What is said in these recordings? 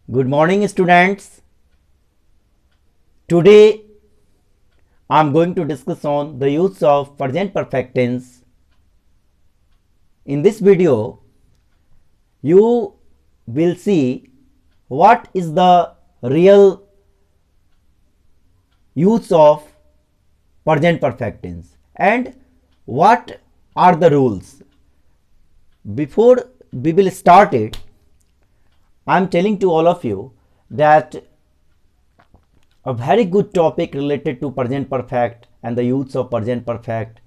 Good morning, students. Today I am going to discuss on the use of present perfect tense. In this video, you will see what is the real use of present perfect tense and what are the rules. Before we will start it, I am telling to all of you that a very good topic related to present perfect and the use of present perfect.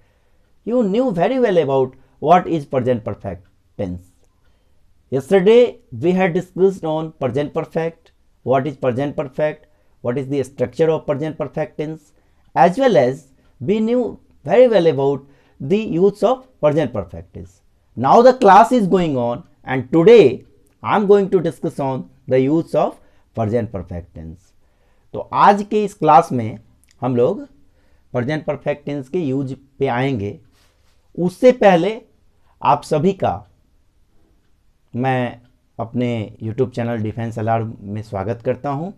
You knew very well about what is present perfect tense. Yesterday we had discussed on present perfect, what is present perfect, what is the structure of present perfect tense, as well as we knew very well about the use of present perfect tense. Now the class is going on and today I am going to discuss on the use of present perfect tense. तो आज के इस class में हम लोग present perfect tense के use पे आएंगे। उससे पहले आप सभी का मैं अपने YouTube चैनल डिफेंस अलार्म में स्वागत करता हूं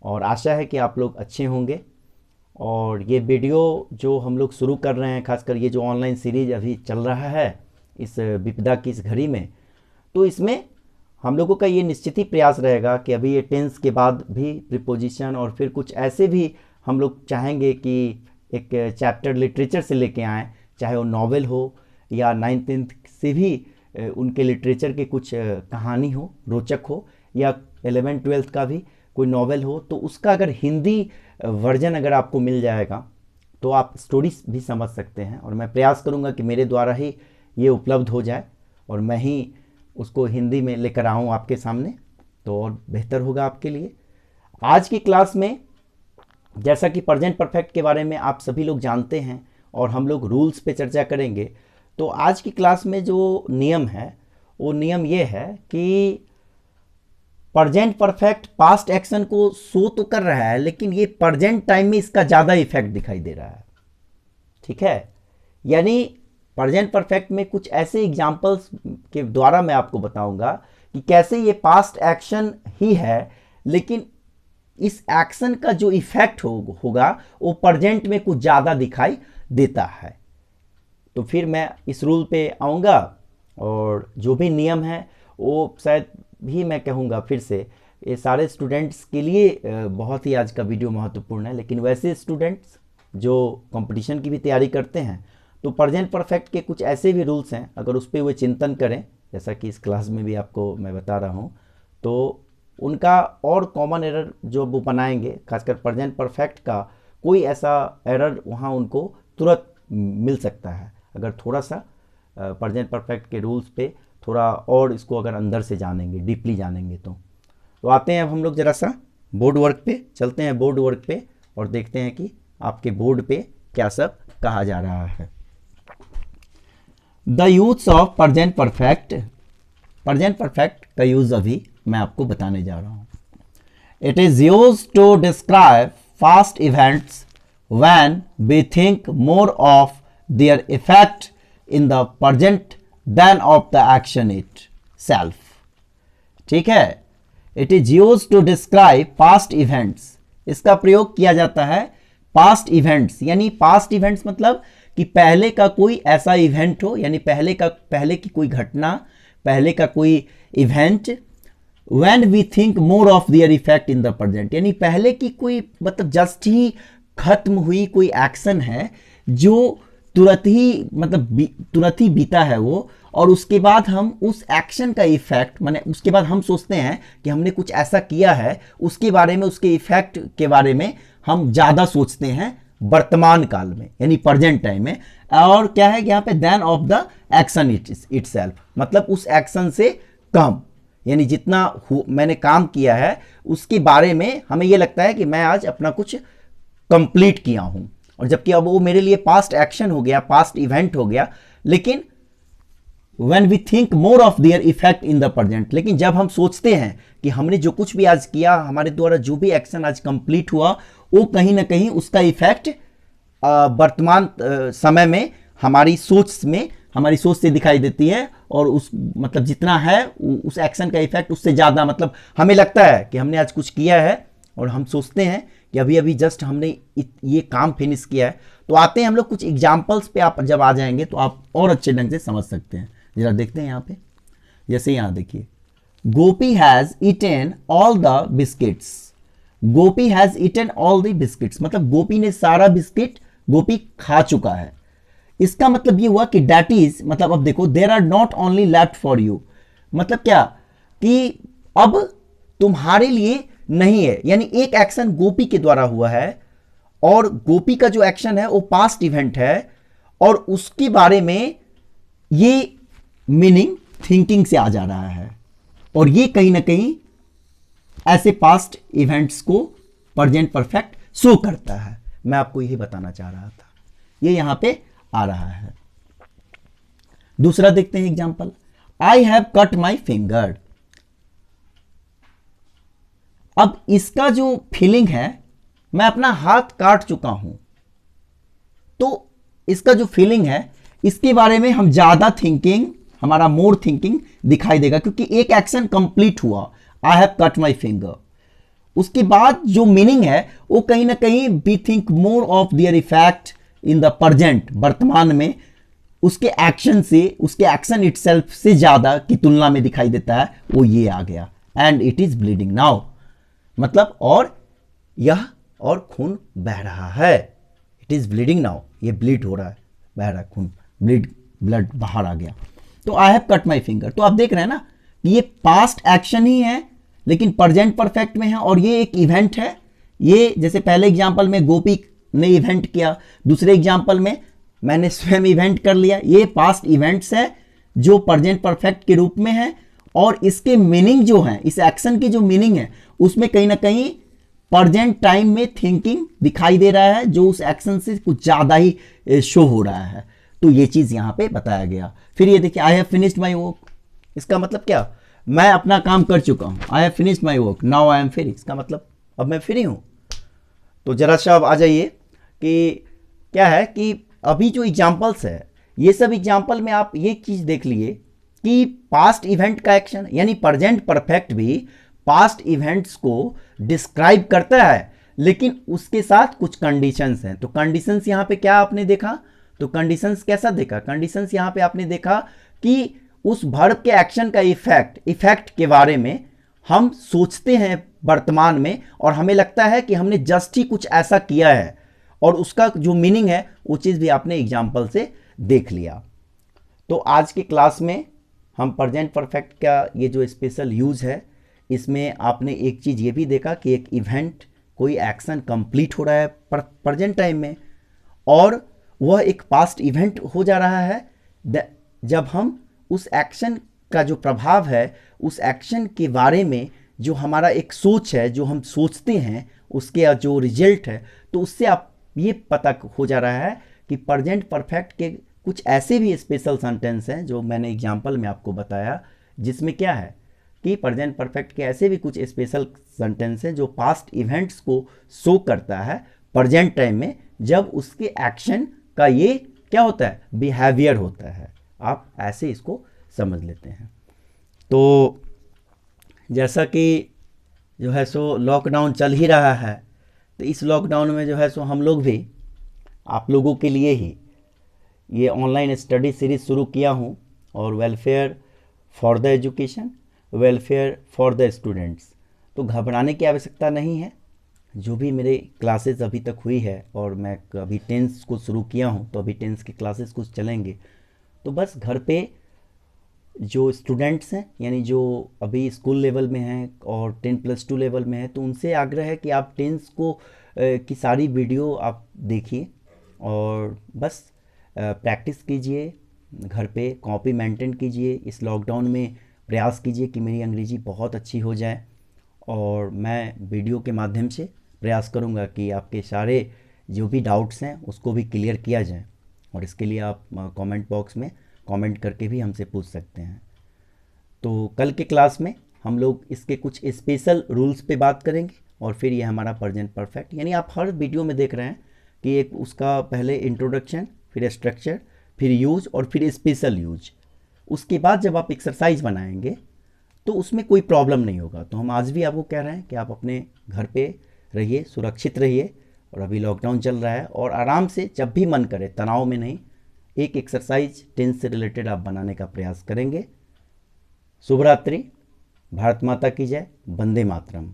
और आशा है कि आप लोग अच्छे होंगे। और ये वीडियो जो हम लोग शुरू कर रहे हैं, खासकर ये जो ऑनलाइन सीरीज अभी चल रहा है इस विपदा की इस घड़ी में, तो इसमें हम लोगों का ये निश्चित ही प्रयास रहेगा कि अभी ये टेंस के बाद भी प्रीपोजिशन और फिर कुछ ऐसे भी हम लोग चाहेंगे कि एक चैप्टर लिटरेचर से लेके आएँ, चाहे वो नॉवेल हो या 9th से भी उनके लिटरेचर के कुछ कहानी हो, रोचक हो, या 11th-12th का भी कोई नॉवेल हो, तो उसका अगर हिंदी वर्जन अगर आपको मिल जाएगा तो आप स्टोरीज भी समझ सकते हैं। और मैं प्रयास करूँगा कि मेरे द्वारा ही ये उपलब्ध हो जाए और मैं ही उसको हिंदी में लेकर आऊँ आपके सामने, तो और बेहतर होगा आपके लिए। आज की क्लास में जैसा कि प्रेजेंट परफेक्ट के बारे में आप सभी लोग जानते हैं और हम लोग रूल्स पे चर्चा करेंगे, तो आज की क्लास में जो नियम है वो नियम ये है कि प्रेजेंट परफेक्ट पास्ट एक्शन को शो तो कर रहा है, लेकिन ये प्रेजेंट टाइम में इसका ज़्यादा इफेक्ट दिखाई दे रहा है। ठीक है, यानी प्रेजेंट परफेक्ट में कुछ ऐसे एग्जाम्पल्स के द्वारा मैं आपको बताऊंगा कि कैसे ये पास्ट एक्शन ही है, लेकिन इस एक्शन का जो इफेक्ट होगा वो प्रेजेंट में कुछ ज़्यादा दिखाई देता है। तो फिर मैं इस रूल पे आऊँगा और जो भी नियम है वो शायद भी मैं कहूँगा फिर से, ये सारे स्टूडेंट्स के लिए बहुत ही आज का वीडियो महत्वपूर्ण है। लेकिन वैसे स्टूडेंट्स जो कंपटीशन की भी तैयारी करते हैं तो प्रेजेंट परफेक्ट के कुछ ऐसे भी रूल्स हैं, अगर उस पर वो चिंतन करें, जैसा कि इस क्लास में भी आपको मैं बता रहा हूँ, तो उनका और कॉमन एरर जो वो बनाएंगे, खासकर प्रेजेंट परफेक्ट का कोई ऐसा एरर वहाँ उनको तुरंत मिल सकता है अगर थोड़ा सा प्रेजेंट परफेक्ट के रूल्स पे थोड़ा और इसको अगर अंदर से जानेंगे, डीपली जानेंगे। तो आते हैं अब हम लोग ज़रा सा बोर्ड वर्क पे, चलते हैं बोर्ड वर्क पे और देखते हैं कि आपके बोर्ड पे क्या सब कहा जा रहा है। The use of present perfect, present perfect का यूज अभी मैं आपको बताने जा रहा हूँ। It is use to describe fast events when we think more of their effect in the present than of the action itself. ठीक है, it is use to describe past events, इसका प्रयोग किया जाता है पास्ट इवेंट्स, यानी past events मतलब कि पहले का कोई ऐसा इवेंट हो, यानी पहले की कोई घटना, पहले का कोई event, when we think more of their effect in the present, यानी पहले की कोई मतलब जस्ट ही खत्म हुई कोई एक्शन है जो तुरंत ही बीता है वो, और उसके बाद हम उस एक्शन का इफेक्ट, माने उसके बाद हम सोचते हैं कि हमने कुछ ऐसा किया है, उसके बारे में, उसके इफेक्ट के बारे में हम ज़्यादा सोचते हैं वर्तमान काल में, यानी प्रेजेंट टाइम में। और क्या है यहाँ पे, than of the action itself, मतलब उस एक्शन से कम, यानी जितना मैंने काम किया है उसके बारे में हमें ये लगता है कि मैं आज अपना कुछ कंप्लीट किया हूँ, और जबकि अब वो मेरे लिए पास्ट एक्शन हो गया, पास्ट इवेंट हो गया। लेकिन when we think more of their effect in the present, लेकिन जब हम सोचते हैं कि हमने जो कुछ भी आज किया, हमारे द्वारा जो भी एक्शन आज कंप्लीट हुआ, वो कहीं ना कहीं उसका इफेक्ट वर्तमान समय में हमारी सोच में हमारी सोच से दिखाई देती है, और उस मतलब जितना है उस एक्शन का इफेक्ट उससे ज़्यादा, मतलब हमें लगता है कि हमने आज कुछ किया है और हम सोचते हैं कि अभी अभी जस्ट हमने ये काम फिनिश किया है। तो आते हैं हम लोग कुछ एग्जाम्पल्स पे, आप जब आ जाएंगे तो आप और अच्छे ढंग से समझ सकते हैं। जरा देखते हैं यहाँ पे, जैसे यहाँ देखिए, Gopi has eaten all the biscuits. Gopi has eaten all the biscuits, मतलब गोपी ने सारा बिस्किट गोपी खा चुका है। इसका मतलब ये हुआ कि दैट इज, मतलब अब देखो, there are not only left for you, मतलब क्या कि अब तुम्हारे लिए नहीं है, यानी एक एक्शन गोपी के द्वारा हुआ है और गोपी का जो एक्शन है वो पास्ट इवेंट है, और उसके बारे में ये मीनिंग थिंकिंग से आ जा रहा है, और ये कहीं ना कहीं ऐसे पास्ट इवेंट्स को प्रेजेंट परफेक्ट शो करता है। मैं आपको यही बताना चाह रहा था, ये यहां पे आ रहा है। दूसरा देखते हैं example, I have cut my finger. अब इसका जो फीलिंग है, मैं अपना हाथ काट चुका हूं, तो इसका जो फीलिंग है इसके बारे में हम ज्यादा थिंकिंग, हमारा मोर थिंकिंग दिखाई देगा, क्योंकि एक एक्शन कंप्लीट हुआ, I have cut my finger. उसके बाद जो मीनिंग है वो कहीं ना कहीं we think more of their effect in the present, वर्तमान में उसके एक्शन से, उसके एक्शन इटसेल्फ से ज्यादा की तुलना में दिखाई देता है, वो ये आ गया, and it is bleeding now, मतलब और यह और खून बह रहा है, इट इज ब्लीडिंग नाउ, ये ब्लीड हो रहा है, बह रहा है खून, ब्लड बाहर आ गया। तो आई हैव कट माई फिंगर, तो आप देख रहे हैं ना कि ये पास्ट एक्शन ही है लेकिन प्रेजेंट परफेक्ट में है, और ये एक इवेंट है। ये जैसे पहले एग्जांपल में गोपी ने इवेंट किया, दूसरे एग्जांपल में मैंने स्वयं इवेंट कर लिया, ये पास्ट इवेंट्स है जो प्रेजेंट परफेक्ट के रूप में है, और इसके मीनिंग जो है, इस एक्शन की जो मीनिंग है उसमें कहीं ना कहीं प्रेजेंट टाइम में थिंकिंग दिखाई दे रहा है, जो उस एक्शन से कुछ ज्यादा ही शो हो रहा है। तो ये चीज यहां पे बताया गया। फिर ये देखिए, I have finished my work, इसका मतलब क्या, मैं अपना काम कर चुका हूं, I have finished my work, now I am free, इसका मतलब अब मैं फ्री हूं। तो जरा सा अब आ जाइए कि क्या है कि अभी जो एग्जाम्पल्स है, ये सब एग्जाम्पल में आप ये चीज देख लिए कि पास्ट इवेंट का एक्शन, यानी प्रेजेंट परफेक्ट भी पास्ट इवेंट्स को डिस्क्राइब करता है, लेकिन उसके साथ कुछ कंडीशंस हैं। तो कंडीशंस यहाँ पे क्या आपने देखा, तो कंडीशंस कैसा देखा, कंडीशंस यहाँ पे आपने देखा कि उस वर्ब के एक्शन का इफेक्ट के बारे में हम सोचते हैं वर्तमान में, और हमें लगता है कि हमने जस्ट ही कुछ ऐसा किया है, और उसका जो मीनिंग है वो चीज़ भी आपने एग्जाम्पल से देख लिया। तो आज की क्लास में हम प्रेजेंट परफेक्ट का ये जो स्पेशल यूज़ है, इसमें आपने एक चीज़ ये भी देखा कि एक इवेंट, कोई एक्शन कंप्लीट हो रहा है प्रेजेंट टाइम में, और वह एक पास्ट इवेंट हो जा रहा है जब हम उस एक्शन का जो प्रभाव है, उस एक्शन के बारे में जो हमारा एक सोच है, जो हम सोचते हैं, उसके जो रिजल्ट है, तो उससे आप ये पता हो जा रहा है कि प्रेजेंट परफेक्ट के कुछ ऐसे भी स्पेशल सेंटेंस हैं जो मैंने एग्जांपल में आपको बताया, जिसमें क्या है कि प्रेजेंट परफेक्ट के ऐसे भी कुछ स्पेशल सेंटेंस हैं जो पास्ट इवेंट्स को शो करता है प्रेजेंट टाइम में, जब उसके एक्शन का ये क्या होता है, बिहेवियर होता है। आप ऐसे इसको समझ लेते हैं। तो जैसा कि जो है सो लॉकडाउन चल ही रहा है, तो इस लॉकडाउन में जो है सो हम लोग भी आप लोगों के लिए ही ये ऑनलाइन स्टडी सीरीज शुरू किया हूँ, और welfare for the education, welfare for the students. तो घबराने की आवश्यकता नहीं है। जो भी मेरे क्लासेस अभी तक हुई है, और मैं अभी टेंस को शुरू किया हूँ, तो अभी टेंस के क्लासेस कुछ चलेंगे, तो बस घर पे जो स्टूडेंट्स हैं, यानी जो अभी स्कूल लेवल में हैं और 10+2 लेवल में हैं, तो उनसे आग्रह है कि आप टेंस को की सारी वीडियो आप देखिए, और बस प्रैक्टिस कीजिए, घर पे कॉपी मेंटेन कीजिए। इस लॉकडाउन में प्रयास कीजिए कि मेरी अंग्रेज़ी बहुत अच्छी हो जाए, और मैं वीडियो के माध्यम से प्रयास करूंगा कि आपके सारे जो भी डाउट्स हैं उसको भी क्लियर किया जाए, और इसके लिए आप कमेंट बॉक्स में कमेंट करके भी हमसे पूछ सकते हैं। तो कल के क्लास में हम लोग इसके कुछ स्पेशल रूल्स पे बात करेंगे, और फिर ये हमारा प्रेजेंट परफेक्ट, यानी आप हर वीडियो में देख रहे हैं कि एक उसका पहले इंट्रोडक्शन, फिर स्ट्रक्चर, फिर यूज और फिर स्पेशल यूज। उसके बाद जब आप एक्सरसाइज बनाएंगे तो उसमें कोई प्रॉब्लम नहीं होगा। तो हम आज भी आपको कह रहे हैं कि आप अपने घर पे रहिए, सुरक्षित रहिए। और अभी लॉकडाउन चल रहा है और आराम से जब भी मन करे, तनाव में नहीं, एक एक्सरसाइज टेंस से रिलेटेड आप बनाने का प्रयास करेंगे। शुभ रात्रि। भारत माता की जय। वंदे मातरम।